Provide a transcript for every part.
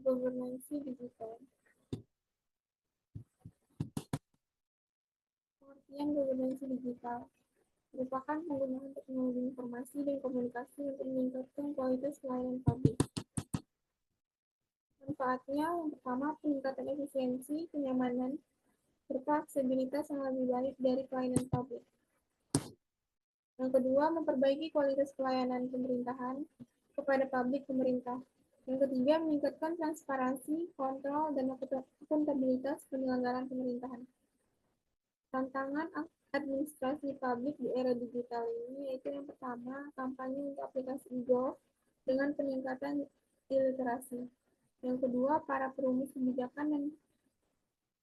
Governance digital. Pengertian governance digital merupakan penggunaan teknologi informasi dan komunikasi untuk meningkatkan kualitas pelayanan publik. Manfaatnya yang pertama, peningkatan efisiensi, kenyamanan, serta aksesibilitas yang lebih baik dari pelayanan publik. Yang kedua, memperbaiki kualitas pelayanan pemerintahan kepada publik pemerintah. Yang ketiga, meningkatkan transparansi, kontrol, dan akuntabilitas penyelenggaraan pemerintahan. Tantangan administrasi publik di era digital ini yaitu yang pertama, kampanye untuk aplikasi e-gov dengan peningkatan literasi. Yang kedua, para perumus kebijakan dan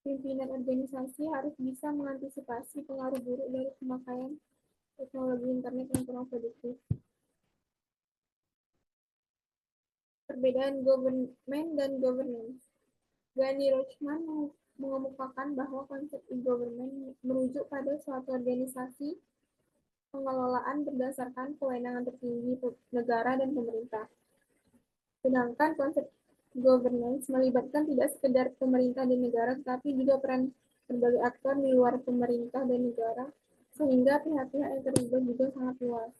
pimpinan organisasi harus bisa mengantisipasi pengaruh buruk dari pemakaian teknologi internet yang kurang produktif. Perbedaan government dan governance. Gandhi Rochman mengemukakan bahwa konsep e-government merujuk pada suatu organisasi pengelolaan berdasarkan kewenangan tertinggi negara dan pemerintah. Sedangkan konsep governance melibatkan tidak sekedar pemerintah dan negara, tetapi juga peran berbagai aktor di luar pemerintah dan negara, sehingga pihak-pihak yang terlibat juga sangat luas.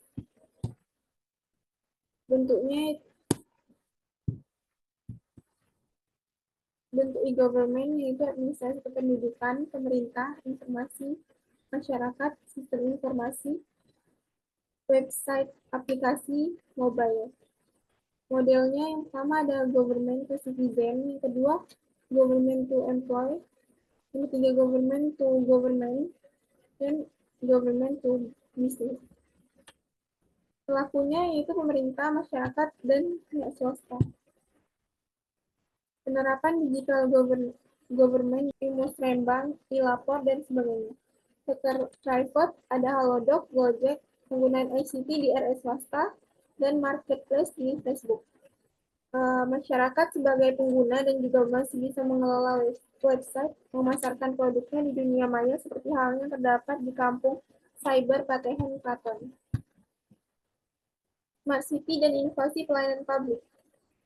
Bentuk e-government yaitu administrasi kependudukan, pemerintah, informasi, masyarakat, sistem informasi, website, aplikasi, mobile. Modelnya yang pertama adalah government to citizen, yang kedua government to employee, yang ketiga government to government, dan government to business. Pelakunya yaitu pemerintah, masyarakat, dan pihak swasta. Penerapan digital government, Musrembang, e-lapor, dan sebagainya. Sektor private ada Halodoc, Gojek, penggunaan ICT di RS swasta, dan marketplace di Facebook. Masyarakat sebagai pengguna dan juga masih bisa mengelola website, memasarkan produknya di dunia maya seperti halnya terdapat di kampung cyber Patehan Kraton. Smart City dan inovasi pelayanan publik.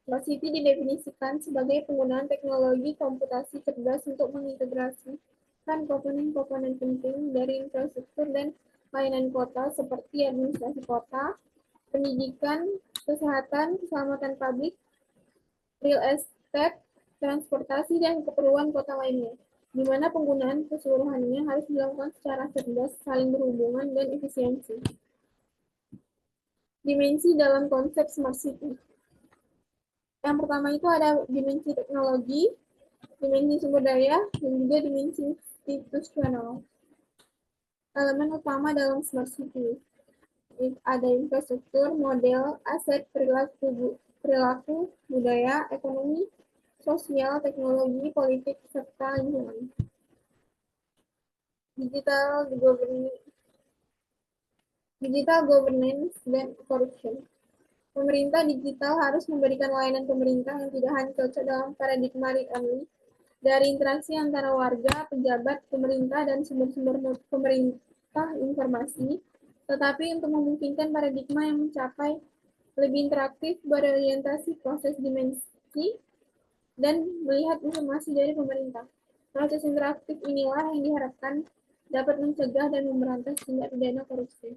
Smart City didefinisikan sebagai penggunaan teknologi komputasi cerdas untuk mengintegrasikan komponen-komponen penting dari infrastruktur dan layanan kota seperti administrasi kota, pendidikan, kesehatan, keselamatan publik, real estate, transportasi, dan keperluan kota lainnya, di mana penggunaan keseluruhannya harus dilakukan secara cerdas, saling berhubungan, dan efisiensi. Dimensi dalam konsep Smart City. Yang pertama itu ada dimensi teknologi, dimensi sumber daya, dan juga dimensi institusional. Elemen utama dalam Smart City ada infrastruktur, model, aset, perilaku, budaya, ekonomi, sosial, teknologi, politik, serta lingkungan. Digital governance dan corruption. Pemerintah digital harus memberikan layanan pemerintah yang tidak hanya cocok dalam paradigma read-only dari interaksi antara warga, pejabat, pemerintah, dan sumber-sumber pemerintah informasi, tetapi untuk memungkinkan paradigma yang mencapai lebih interaktif, berorientasi proses dimensi, dan melihat informasi dari pemerintah. Proses interaktif inilah yang diharapkan dapat mencegah dan memberantas tindak pidana korupsi.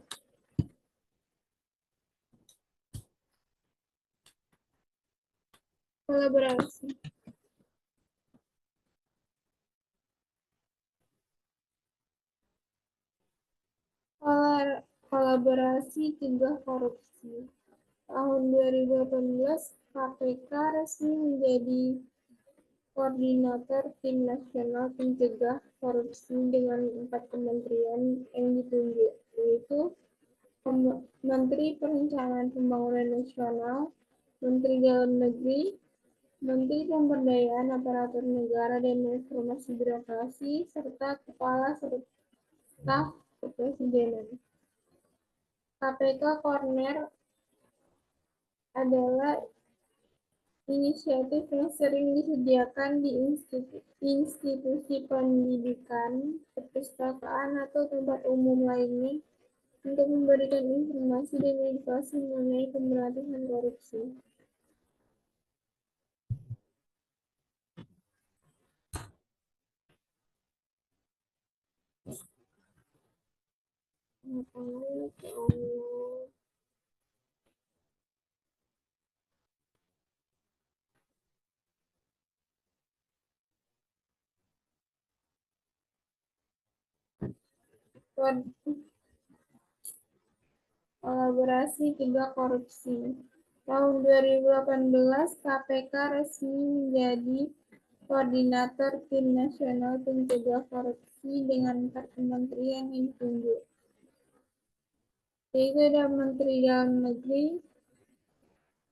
Kolaborasi. Kolaborasi cegah korupsi. Tahun 2018, KPK resmi menjadi koordinator tim nasional pencegah korupsi dengan 4 kementerian yang ditunjuk, yaitu Menteri Perencanaan Pembangunan Nasional, Menteri Dalam Negeri, Menteri Pemberdayaan Aparatur Negara dan Reformasi Birokrasi, serta Kepala Staf Kepresidenan. KPK Corner adalah inisiatif yang sering disediakan di institusi pendidikan, perpustakaan, atau tempat umum lainnya untuk memberikan informasi dan edukasi mengenai pemberantasan korupsi. Allah, ya Allah. Kolaborasi cegah korupsi. Tahun 2018, KPK resmi menjadi koordinator tim nasional pencegah korupsi dengan 4 kementerian yang ditunjuk. Yaitu ada Menteri Dalam Negeri,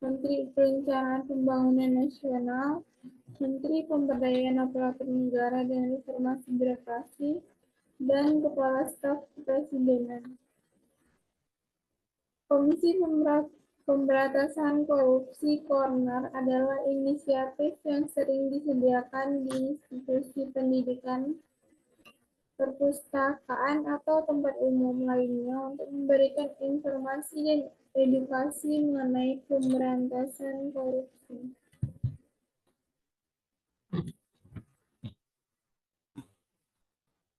Menteri Perencanaan Pembangunan Nasional, Menteri Pemberdayaan Aparatur Negara dan Reformasi Birokrasi, dan Kepala Staf Kepresidenan. Komisi Pemberantasan Korupsi Corner adalah inisiatif yang sering disediakan di institusi pendidikan, perpustakaan, atau tempat umum lainnya untuk memberikan informasi dan edukasi mengenai pemberantasan korupsi.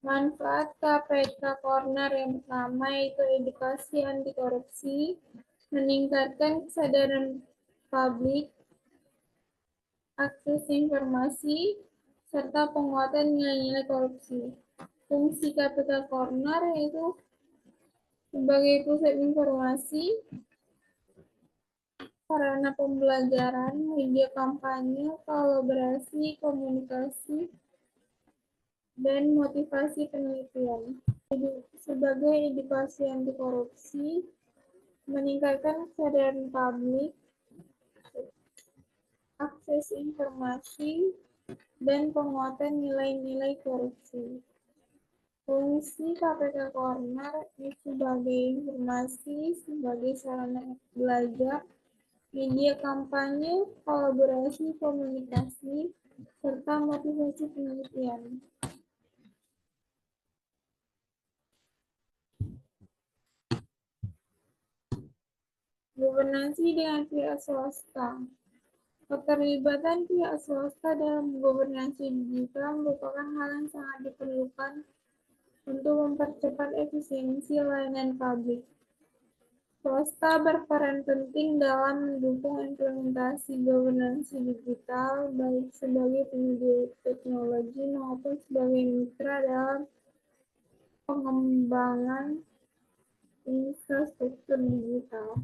Manfaat KPK Corner yang pertama yaitu edukasi anti korupsi, meningkatkan kesadaran publik, akses informasi, serta penguatan nilai-nilai korupsi. Fungsi KPK Corner yaitu sebagai pusat informasi, sarana pembelajaran, media kampanye, kolaborasi, komunikasi, dan motivasi penelitian. Sebagai edukasi anti korupsi, meningkatkan kesadaran publik, akses informasi, dan penguatan nilai-nilai korupsi. Fungsi KPK Corner sebagai informasi, sebagai sarana belajar, media kampanye, kolaborasi, komunikasi, serta motivasi penelitian. Governansi dengan pihak swasta. Keterlibatan pihak swasta dalam governansi digital merupakan hal yang sangat diperlukan untuk mempercepat efisiensi layanan publik. Swasta berperan penting dalam mendukung implementasi governansi digital, baik sebagai penyedia teknologi maupun sebagai mitra dalam pengembangan infrastruktur digital.